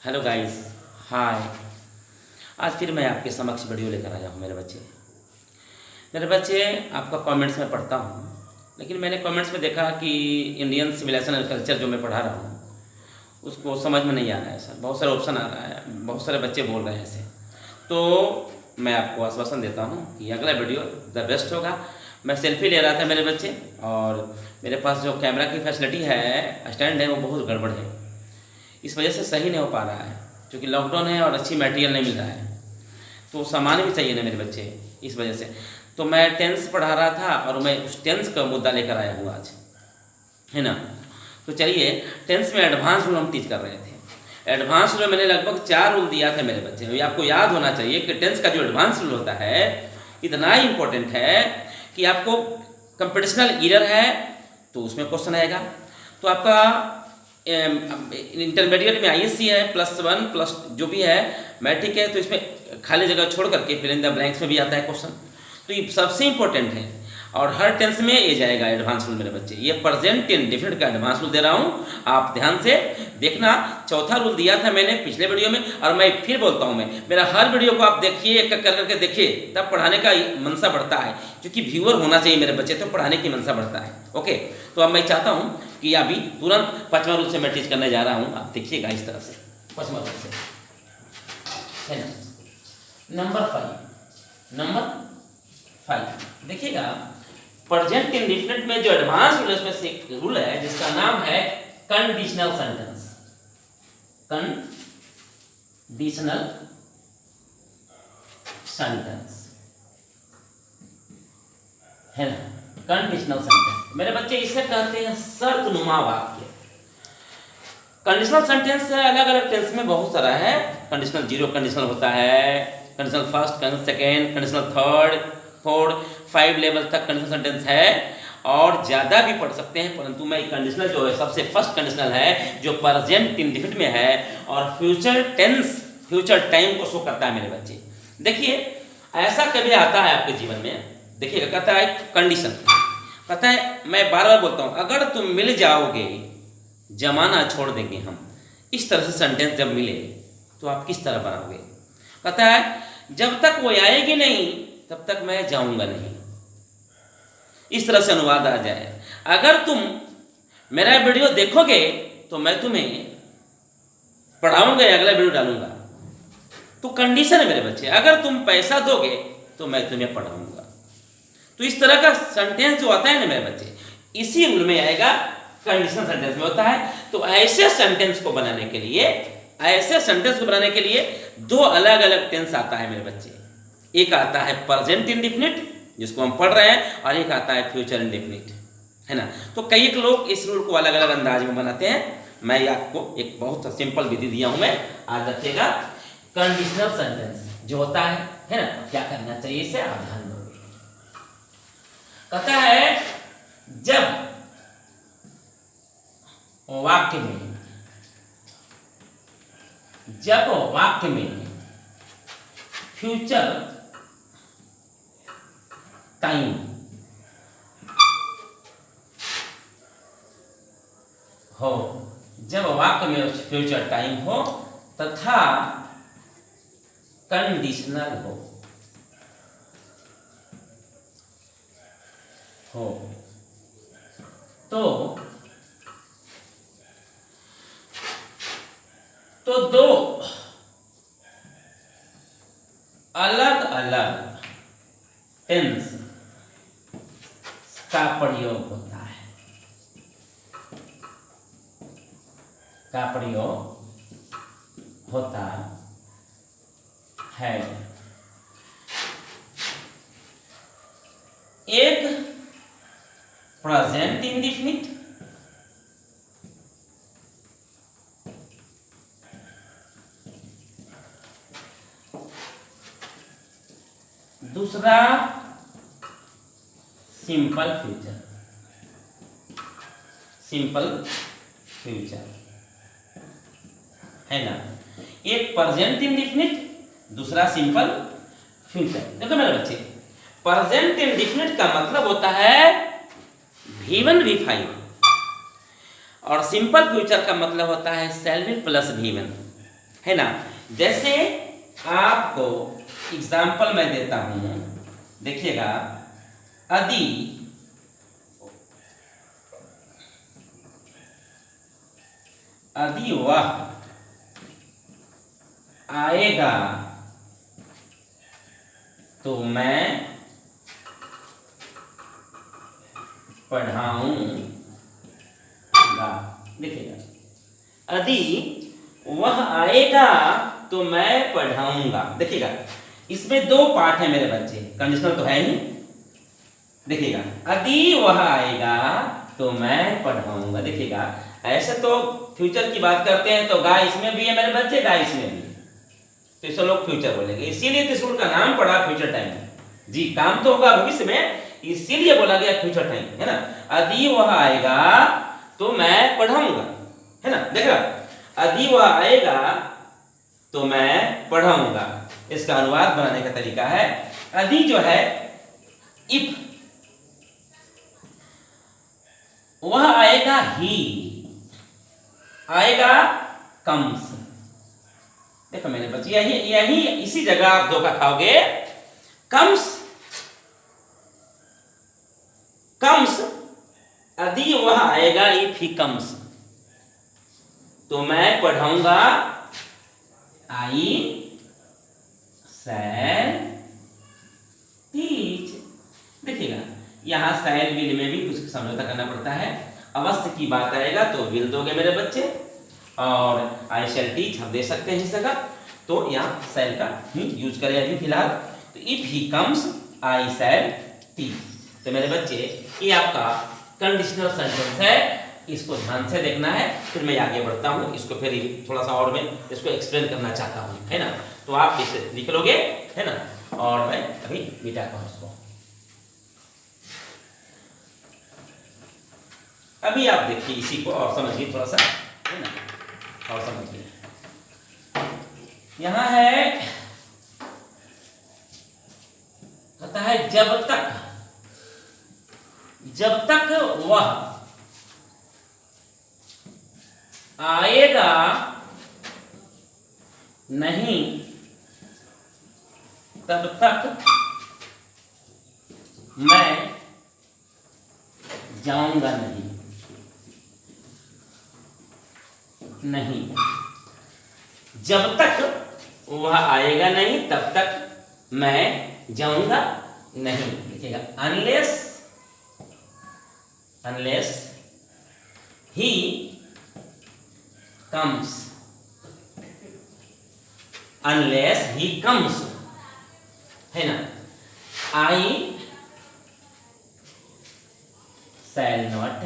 Hello guys, हाय। आज फिर मैं आपके समक्ष वीडियो लेकर आया हूँ मेरे बच्चे। आपका कमेंट्स में पढ़ता हूँ, लेकिन मैंने कमेंट्स में देखा कि इंडियन सिविलाइजेशन एंड कल्चर जो मैं पढ़ा रहा हूँ उसको समझ में नहीं आ रहा है सर। बहुत सारे ऑप्शन आ रहा है, बहुत सारे बच्चे बोल रहे हैं ऐसे। तो मैं आपको आश्वासन देता हूँ कि अगला वीडियो द बेस्ट होगा। मैं सेल्फी ले रहा था मेरे बच्चे, और मेरे पास जो कैमरा की फैसिलिटी है, स्टैंड है, वो बहुत गड़बड़ है। इस वजह से सही नहीं हो पा रहा है, क्योंकि लॉकडाउन है और अच्छी मटेरियल नहीं मिल रहा है, तो सामान भी चाहिए ना मेरे बच्चे। इस वजह से तो मैं टेंस पढ़ा रहा था और मैं उस टेंस का मुद्दा लेकर आया हूँ आज, है ना। तो चलिए, टेंस में एडवांस रूल हम टीच कर रहे थे। एडवांस रूल मैंने लगभग 4 रूल दिया था मेरे बच्चे। अभी आपको याद होना चाहिए कि टेंस का जो एडवांस रूल होता है इतना इम्पोर्टेंट है कि आपको कंपटीशनल ईरर है तो उसमें क्वेश्चन आएगा। तो आपका इंटरमीडिएट में आईएससी है +1 प्लस जो भी है मैट्रिक है, तो इसमें खाली जगह छोड़ करके फिल इन द ब्लैंक्स में भी आता है क्वेश्चन। तो ये सबसे इंपॉर्टेंट है और हर टेंस में ये जाएगा एडवांस रूल मेरे बच्चे। ये प्रेजेंट इंडेफिनिट का एडवांस रूल दे रहा हूँ, आप ध्यान से देखना। चौथा रूल दिया था मैंने पिछले वीडियो में, और मैं फिर बोलता हूँ, मैं मेरा हर वीडियो को आप देखिए, एक एक करके देखिए, तब पढ़ाने का मनसा बढ़ता है। क्योंकि व्यूअर होना चाहिए मेरे बच्चे, तो पढ़ाने की मनसा बढ़ता है। ओके, तो अब मैं चाहता हूँ कि अभी तुरंत 5वां रूल से मैं टीच करने जा रहा हूँ। आप देखिएगा इस तरह से 5वां रूल से, है ना। नंबर 5 देखिएगा। प्रेजेंट इंडेफिनिट में जो एडवांस रूल है उसमें से एक रूल है जिसका नाम है कंडीशनल सेंटेंस। कंडीशनल सेंटेंस, है ना। कंडीशनल सेंटेंस मेरे बच्चे इसे कहते हैं शर्तनुमा वाक्य। कंडीशनल सेंटेंस अलग अलग टेंस में बहुत सारा है। कंडीशनल 0 कंडीशनल होता है, conditional first, conditional second, conditional third, fourth, 5 level तक कंडीशनल सेंटेंस है, और ज़्यादा भी पढ़ सकते हैं। परंतु मैं कंडीशनल जो है सबसे फर्स्ट कंडीशनल है जो प्रेजेंट इंडेफिनिट में है और फ्यूचर टेंस, फ्यूचर टाइम को शो करता है मेरे बच्चे। देखिए, ऐसा कभी आता है आपके जीवन में, देखिएगा, कहता है कंडीशन, कहता है, मैं बार बार बोलता हूँ, अगर तुम मिल जाओगे जमाना छोड़ देंगे हम। इस तरह से सेंटेंस जब मिले तो आप किस तरह बनाओगे। कहता है, जब तक वो आएगी नहीं तब तक मैं जाऊंगा नहीं। इस तरह से अनुवाद आ जाए, अगर तुम मेरा वीडियो देखोगे तो मैं तुम्हें पढ़ाऊंगा, अगला वीडियो डालूंगा। तो कंडीशन है मेरे बच्चे, अगर तुम पैसा दोगे तो मैं तुम्हें पढ़ाऊंगा। तो इस तरह का सेंटेंस जो आता है ना मेरे बच्चे, इसी रूल में आएगा, कंडीशनल सेंटेंस में होता है। तो ऐसे सेंटेंस को बनाने के लिए, दो अलग अलग टेंस आता है मेरे बच्चे। एक आता है प्रेजेंट इंडेफिनिट जिसको हम पढ़ रहे हैं, और एक आता है फ्यूचर इंडेफिनिट, है ना। तो कई एक लोग इस रूल को अलग अलग अंदाज में बनाते हैं। मैं आपको एक बहुत सिंपल विधि दिया हूं, मैं आज रखिएगा। कंडीशनल सेंटेंस जो होता है ना, क्या करना चाहिए इसे आप ध्यान दोगे। कहता है, जब वाक्य में फ्यूचर टाइम हो, जब वाक्य में फ्यूचर टाइम हो तथा कंडीशनल हो तो दो अलग अलग टेंस का प्रयोग होता है, एक प्रेजेंट इंडेफिनिट, दूसरा सिंपल फ्यूचर, है ना। एक प्रेजेंट इंडेफिनिट, दूसरा सिंपल फ्यूचर। देखो मेरे बच्चे, प्रेजेंट इंडेफिनिट का मतलब होता है V1 V5, और सिंपल फ्यूचर का मतलब होता है shall be प्लस V1। है ना। जैसे आपको एग्जाम्पल मैं देता हूं, देखिएगा, यदि वह आएगा तो मैं पढ़ाऊंगा। देखिएगा, यदि वह आएगा तो मैं पढ़ाऊंगा। देखिएगा, इसमें दो पार्ट है मेरे बच्चे, कंडीशनल तो है ही। देखिएगा, यदि वह आएगा तो मैं पढ़ाऊंगा। देखिएगा, ऐसे तो फ्यूचर की बात करते हैं तो गा इसमें भी है मेरे बच्चे, गा इसमें भी है, तो इसे लोग फ्यूचर बोलेंगे, इसीलिए तो स्कूल का नाम पड़ा फ्यूचर टाइम। जी, काम तो होगा भविष्य में, इसीलिए बोला गया फ्यूचर टाइम, है ना। यदि वह आएगा तो मैं पढ़ाऊंगा, है ना। देखा, यदि वह आएगा तो मैं पढ़ाऊंगा। इसका अनुवाद बनाने का तरीका है, यदि जो है इफ, वह आएगा ही, आएगा कम्स। देखो मेरे बच्चे, यही इसी जगह आप धोखा खाओगे। कम्स, यदि वह आएगा, इफ ही कम्स, तो मैं पढ़ाऊंगा, आई शैल टीच। देखिएगा, यहां शैल विल में भी कुछ समझौता करना पड़ता है। अवश्य की बात आएगा तो विल दोगे मेरे बच्चे, और आई शैल टीच हम दे सकते हैं इस जगह, तो यहाँ शैल का ही यूज करें अभी फिलहाल। तो if he comes I shall teach. तो मेरे बच्चे, ये आपका कंडीशनल सेंटेंस है, इसको ध्यान से देखना है, फिर मैं आगे बढ़ता हूँ। इसको फिर थोड़ा सा और मैं इसको एक्सप्लेन करना चाहता हूँ, है ना। तो आप इसे लिख लोगे, है ना, और मैं अभी मिटाता हूँ इसको। अभी आप देखिए इसी को और समझिए थोड़ा सा, है ना, और समझिए। यहां है, कहता है जब तक वह आएगा नहीं तब तक मैं जाऊंगा नहीं। जब तक वह आएगा नहीं तब तक मैं जाऊंगा नहीं। देखिएगा, unless he comes, unless he comes, है ना, आई शैल नॉट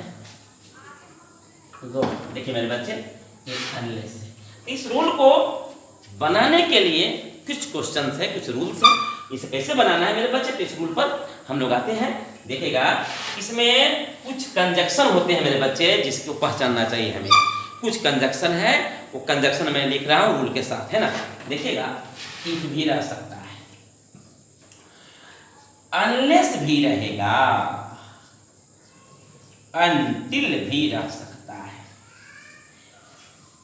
गो। देखिए मेरे बच्चे, अनलेस है। इस रूल को बनाने के लिए कुछ क्वेश्चंस है, कुछ रूल्स हैं। इसे कैसे बनाना है मेरे बच्चे, तो इस रूल पर हम लोग आते हैं। देखिएगा, इसमें कुछ कंजक्शन होते हैं मेरे बच्चे, जिसको पहचानना चाहिए हमें। कुछ कंजक्शन है, वो कंजक्शन मैं लिख रहा हूं रूल के साथ, है ना। देखिएगा, इफ भी रह सकता है, अनलेस भी रहेगा, अनटिल भी रह सकता है,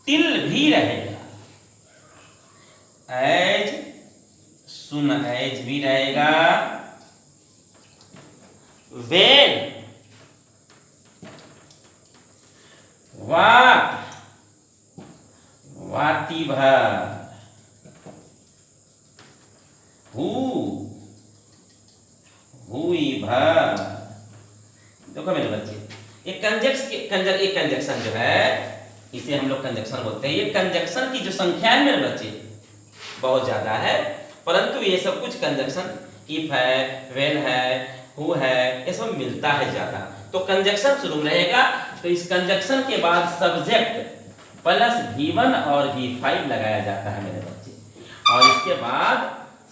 टिल भी रहेगा, एज सुन एज भी रहेगा, वेन, वाट, वाटिवर, हु, हुईभर। देखो मेरे बच्चे, एक कंजक्शन जो है, इसे हम लोग कंजक्शन बोलते हैं। ये कंजक्शन की जो संख्या है मेरे बच्चे बहुत ज्यादा है, परंतु ये सब कुछ कंजक्शन इफ है, व्हेन है, हु है, ये सब मिलता है ज्यादा। तो कंजक्शन शुरू में रहेगा, तो इस कंजक्शन के बाद सब्जेक्ट प्लस V1 और V5 लगाया जाता है मेरे बच्चे, और इसके बाद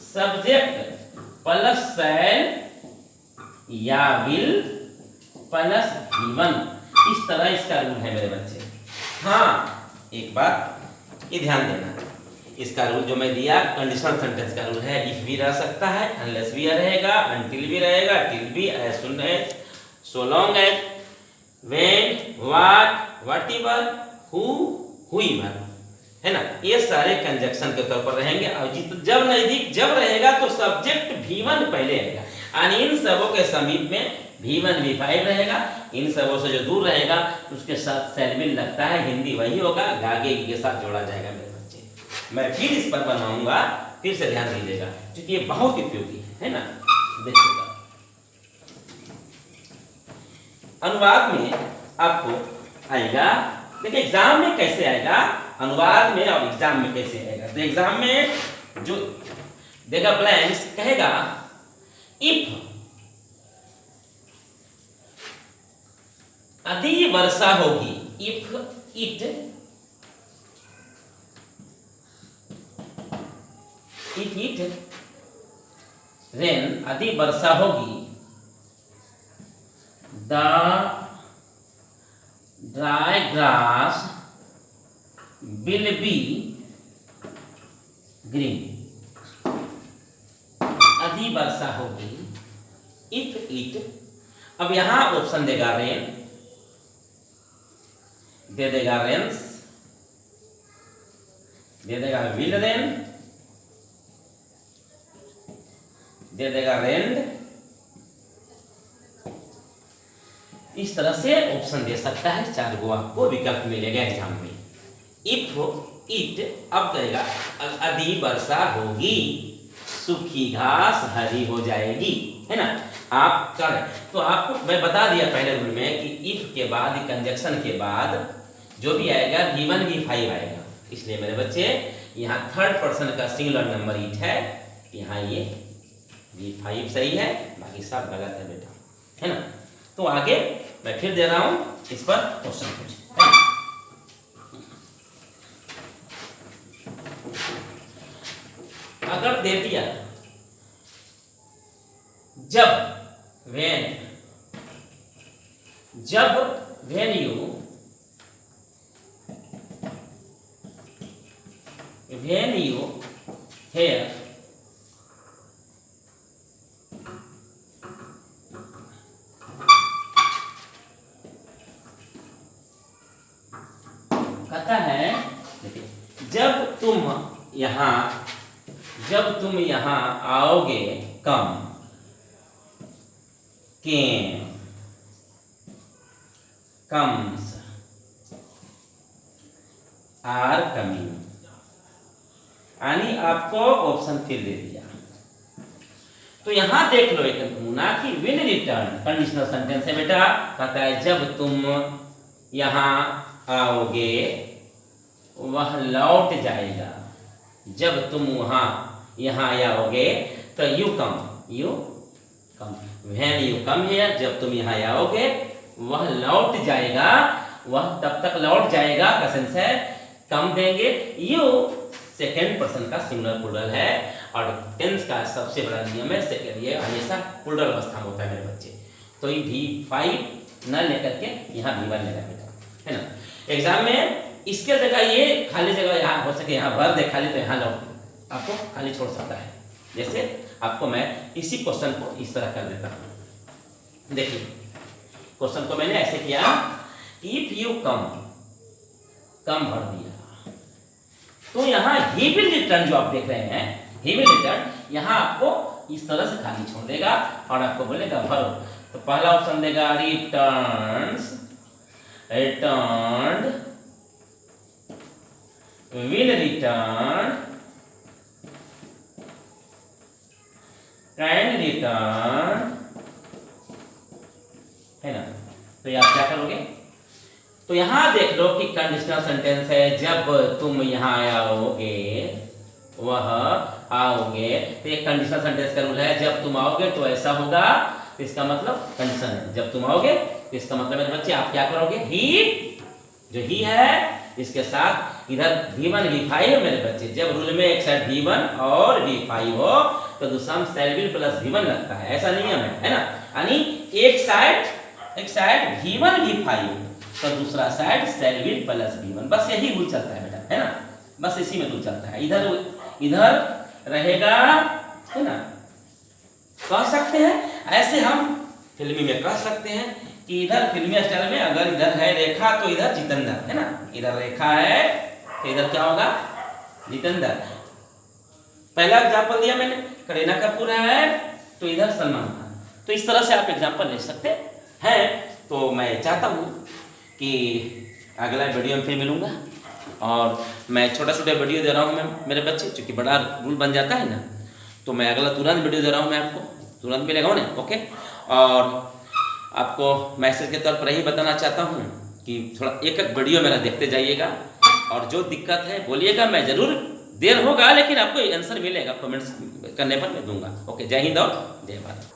सब्जेक्ट प्लस शैल या विल प्लस V1। इस तरह इसका रूल है मेरे बच्चे। हाँ, एक बात ये ध्यान देना, इसका रूल जो मैं दिया कंडीशनल सेंटेंस का रूल है, इफ भी रह सकता है, अनलेस भी रहेगा, अनटिल भी रहेगा, टिल भी, as soon as, so long as, when, what, whatever, who, whoever. है ना, ये सारे कंजक्शन के तौर पर रहेंगे। और जब नजदीक जब रहेगा तो सब्जेक्ट V1 पहले आएगा, यानी इन सबों के समीप में V1 V5 रहेगा, इन सबों से जो दूर रहेगा उसके साथ शैलविल लगता है, हिंदी वही होगा, गागे के साथ जोड़ा जाएगा मेरे बच्चे। मैं फिर इस पर बनाऊंगा, फिर से ध्यान दीजिएगा क्योंकि ये बहुत उपयोगी है ना। देखिएगा अनुवाद में आपको आएगा, देखिए एग्जाम में कैसे आएगा, अनुवाद में और एग्जाम में कैसे आएगा। तो एग्जाम में जो देगा ब्लैंक्स कहेगा इफ यदि वर्षा होगी, इफ इट रेन, यदि वर्षा होगी, the dry grass will be green. यदि वर्षा होगी, इफ इट, अब यहां ऑप्शन देगा रेन, दे देगा रेन्स, दे देगा विल रेन, दे देगा रेंड, इस तरह से ऑप्शन दे सकता है। 4 गो आपको विकल्प मिलेगा एग्जाम में। इफ इट, अब कहेगा यदि वर्षा होगी, सूखी घास हरी हो जाएगी, है ना। आप कर तो आपको मैं बता दिया पहले रूल में कि इफ के बाद कंजक्शन के बाद जो भी आएगा V1 V5 आएगा, इसलिए मेरे बच्चे यहाँ थर्ड पर्सन का सिंगुलर नंबर इट है, यहाँ ये V5 सही है, बाकी सब गलत है बेटा, है ना। तो आगे मैं फिर दे रहा हूं इस पर क्वेश्चन कुछ, है ना। अगर दे दिया जब when you hear कहता है, जब तुम यहाँ आओगे, कम केम कम्स आर कमिंग, यानी आपको ऑप्शन फिर दे दिया। तो यहां देख लो एक नमूना कि विल रिटर्न कंडीशनल सेंटेंस है बेटा, कहता है जब तुम यहां आओगे वह लौट जाएगा, जब तुम यहाँ आओगे तो you come when you come here, जब तुम यहाँ आओगे वह लौट जाएगा, वह तब तक लौट जाएगा का सेंस है, कम देंगे। यू सेकेंड पर्सन का सिंगुलर प्लूरल है और टेंस का सबसे बड़ा नियम है सेकेंड, ये हमेशा प्लूरल अवस्था में होता है मेरे बच्चे। तो ये V5 न लेकर के यहाँ V1 लेगा बेटा, है ना। एग्जाम में इसके जगह ये खाली जगह यहाँ हो सके, यहाँ भर दे खाली, तो यहाँ लौट आपको खाली छोड़ सकता है। जैसे आपको मैं इसी क्वेश्चन को इस तरह कर देता हूँ। देखिए क्वेश्चन को मैंने ऐसे किया, इफ यू कम भर दिया, तो यहाँ ही विल रिटर्न जो आप देख रहे हैं, ही विल रिटर्न, यहाँ आपको इस तरह से खाली छोड़ देगा और आपको बोलेगा भरो। तो पहला ऑप्शन देगा returned will return can return, है ना। तो ये आप क्या करोगे, तो यहां देख लो कि कंडीशनल सेंटेंस है, जब तुम यहाँ आओगे वह आओगे, तो एक कंडीशनल सेंटेंस का रूल है, जब तुम आओगे तो ऐसा होगा, तो इसका मतलब कंडीशन है, जब तुम आओगे तो इसका मतलब है बच्चे आप क्या करोगे, ही जो ही है इसके साथ इधर V1 V5 मेरे बच्चे, जब रूल में एक साइड V1 और V5 हो तो दूसरा में शैल प्लस V1 लगता है, ऐसा नियम है ना। यानी एक साइड V1 V5 तो दूसरा साइड शैल प्लस V1, बस यही रूल चलता है बेटा, है ना, बस इसी में रूल चलता है। इधर रहेगा, है ना, कह सकते हैं ऐसे हम फिल्मी में कह सकते हैं कि इधर फिल्मी स्टाइल में अगर इधर है रेखा तो इधर जितेंद्र, है ना, इधर रेखा है तो इधर क्या होगा, जितेंद्र। पहला एग्जाम्पल दिया मैंने, करीना कपूर है तो इधर सलमान खान। तो इस तरह से आप एग्जाम्पल ले सकते हैं। तो मैं चाहता हूँ कि अगला वीडियो में फिर मिलूँगा, और मैं छोटा छोटा वीडियो दे रहा हूँ मैं मेरे बच्चे, क्योंकि बड़ा रूल बन जाता है ना, तो मैं अगला तुरंत वीडियो दे रहा हूँ मैं आपको, तुरंत मिलेगा ना। ओके, और आपको मैसेज के तौर पर यही बताना चाहता हूँ कि थोड़ा एक एक वीडियो मेरा देखते जाइएगा, और जो दिक्कत है बोलिएगा, मैं ज़रूर, देर होगा लेकिन आपको आंसर मिलेगा, कमेंट्स करने पर मैं दूंगा। ओके, जय हिंद और जय भारत।